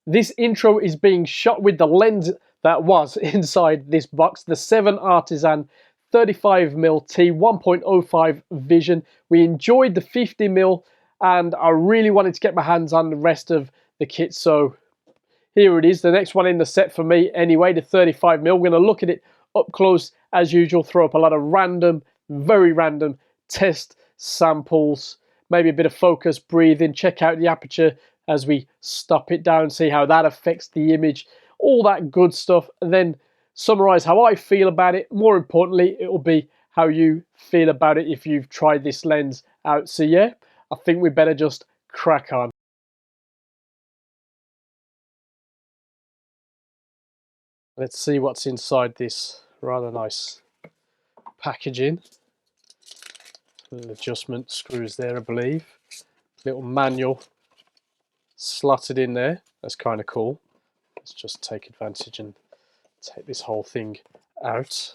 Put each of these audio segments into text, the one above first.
This intro is being shot with the lens that was inside this box, the 7Artisans 35mm T1.05 Vision. We enjoyed the 50mm and I really wanted to get my hands on the rest of the kit, so here it is, the next one in the set for me anyway, the 35mm. We're going to look at it up close as usual, throw up a lot of random, very random test samples, maybe a bit of focus, breathing, check out the aperture as we stop it down, see how that affects the image, all that good stuff, and then summarize how I feel about it. More importantly, it will be how you feel about it if you've tried this lens out. So yeah, I think we better just crack on. Let's see what's inside this rather nice packaging. Little adjustment screws there, I believe. Little manual slotted in there. That's kind of cool. Let's just take advantage and take this whole thing out.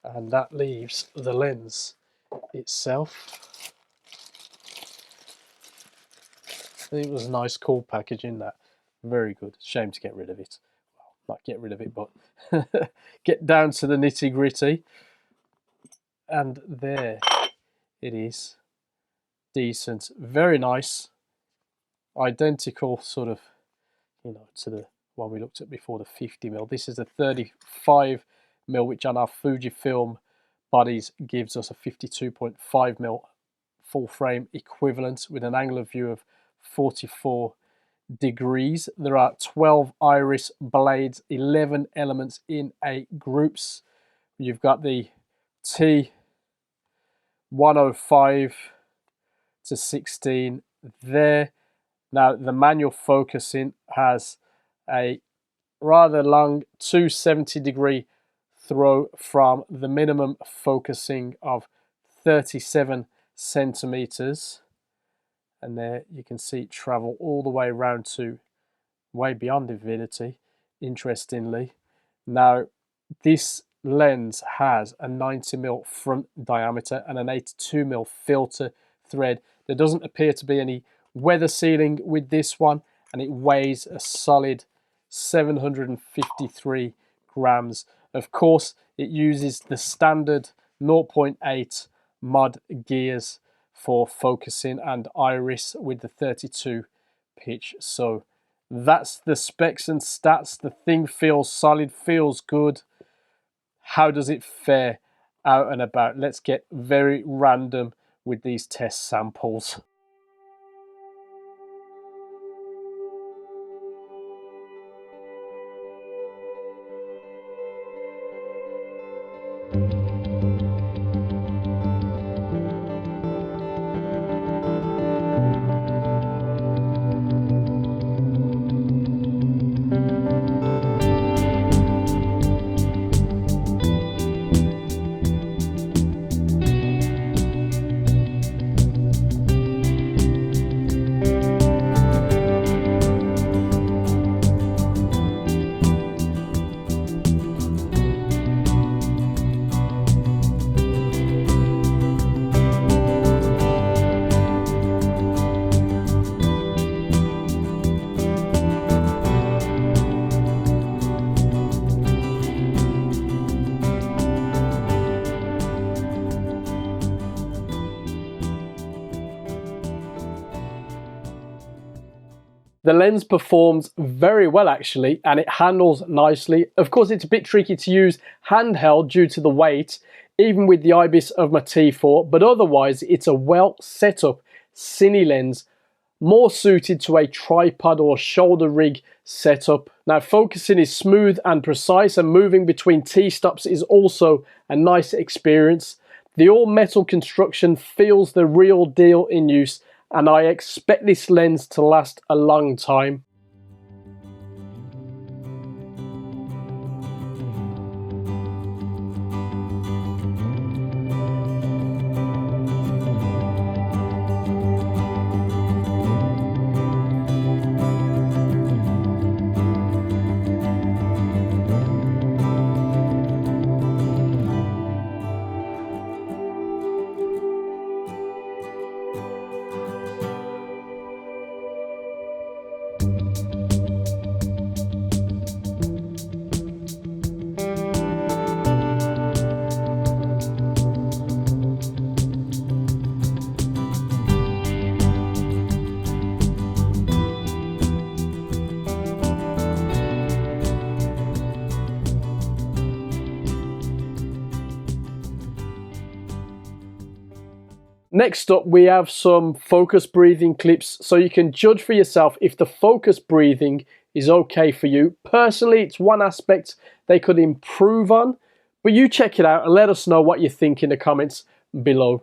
And that leaves the lens itself. I think it was a nice, cool packaging, that. Very good. Shame to get rid of it. Well, not get rid of it, but get down to the nitty gritty. And there it is. Decent. Very nice. Identical sort of, you know, to the one we looked at before, the 50mm. This is a 35mm, which on our Fujifilm Bodies gives us a 52.5mm full frame equivalent with an angle of view of 44 degrees. There are 12 iris blades, 11 elements in 8 groups. You've got the T1.05 to 16 there. Now the manual focusing has a rather long 270-degree throw from the minimum focusing of 37 centimeters. And there you can see it travel all the way around to way beyond infinity, interestingly. Now, this lens has a 90mm front diameter and an 82mm filter thread. There doesn't appear to be any weather sealing with this one, and it weighs a solid 753 grams. Of course, it uses the standard 0.8 mod gears for focusing and iris with the 32 pitch. So that's the specs and stats. The thing feels solid, feels good. How does it fare out and about? Let's get very random with these test samples. The lens performs very well actually, and it handles nicely. Of course, it's a bit tricky to use handheld due to the weight, even with the IBIS of my T4, but otherwise it's a well set up cine lens, more suited to a tripod or shoulder rig setup. Now, focusing is smooth and precise, and moving between T-stops is also a nice experience. The all-metal construction feels the real deal in use, and I expect this lens to last a long time. Next up, we have some focus breathing clips so you can judge for yourself if the focus breathing is okay for you. Personally, it's one aspect they could improve on, but you check it out and let us know what you think in the comments below.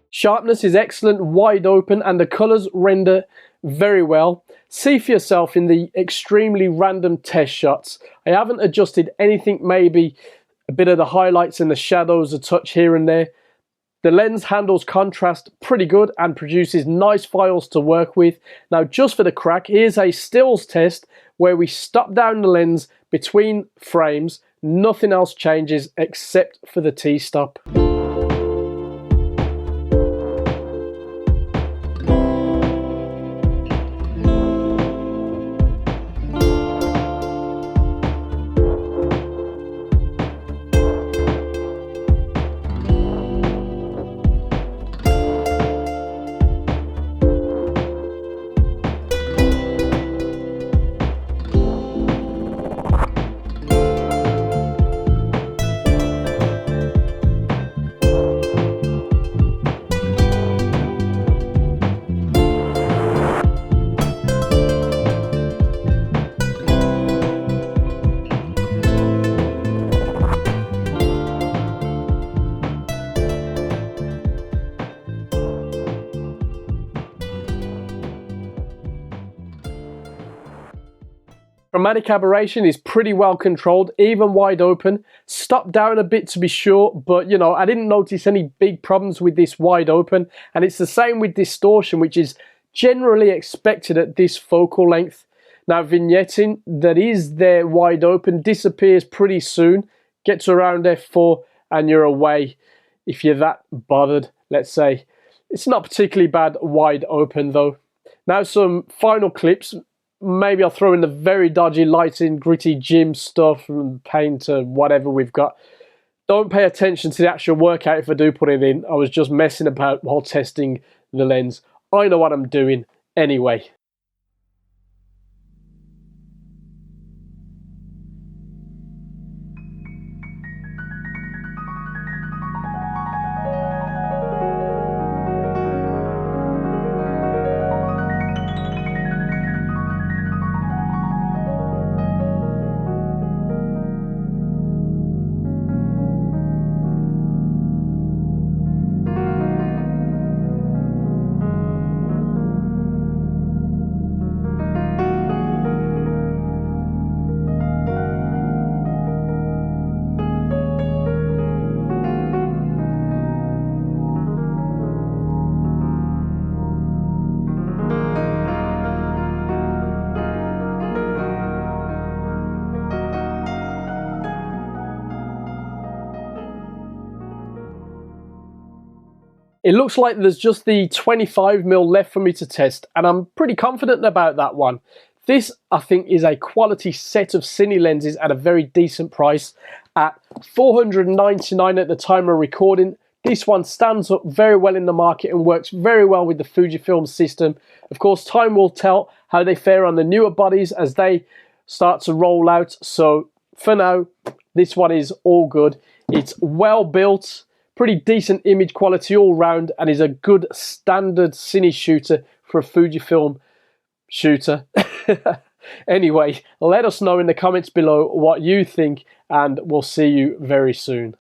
Sharpness is excellent, wide open, and the colors render very well. See for yourself in the extremely random test shots. I haven't adjusted anything, maybe a bit of the highlights and the shadows a touch here and there. The lens handles contrast pretty good and produces nice files to work with. Now, just for the crack, here's a stills test where we stop down the lens between frames. Nothing else changes except for the T-stop. Chromatic aberration is pretty well controlled, even wide open. Stop down a bit to be sure, but you know, I didn't notice any big problems with this wide open, and it's the same with distortion, which is generally expected at this focal length. Now, vignetting that is there wide open disappears pretty soon, gets around f4 and you're away if you're that bothered, let's say. It's not particularly bad wide open though. Now some final clips. Maybe I'll throw in the very dodgy lighting, gritty gym stuff and paint or whatever we've got. Don't pay attention to the actual workout if I do put it in. I was just messing about while testing the lens. I know what I'm doing anyway. It looks like there's just the 25mm left for me to test, and I'm pretty confident about that one. This, I think, is a quality set of cine lenses at a very decent price, at $499 at the time of recording. This one stands up very well in the market and works very well with the Fujifilm system. Of course, time will tell how they fare on the newer bodies as they start to roll out. So for now, this one is all good. It's well built, pretty decent image quality all round, and is a good standard cine shooter for a Fujifilm shooter. Anyway, let us know in the comments below what you think, and we'll see you very soon.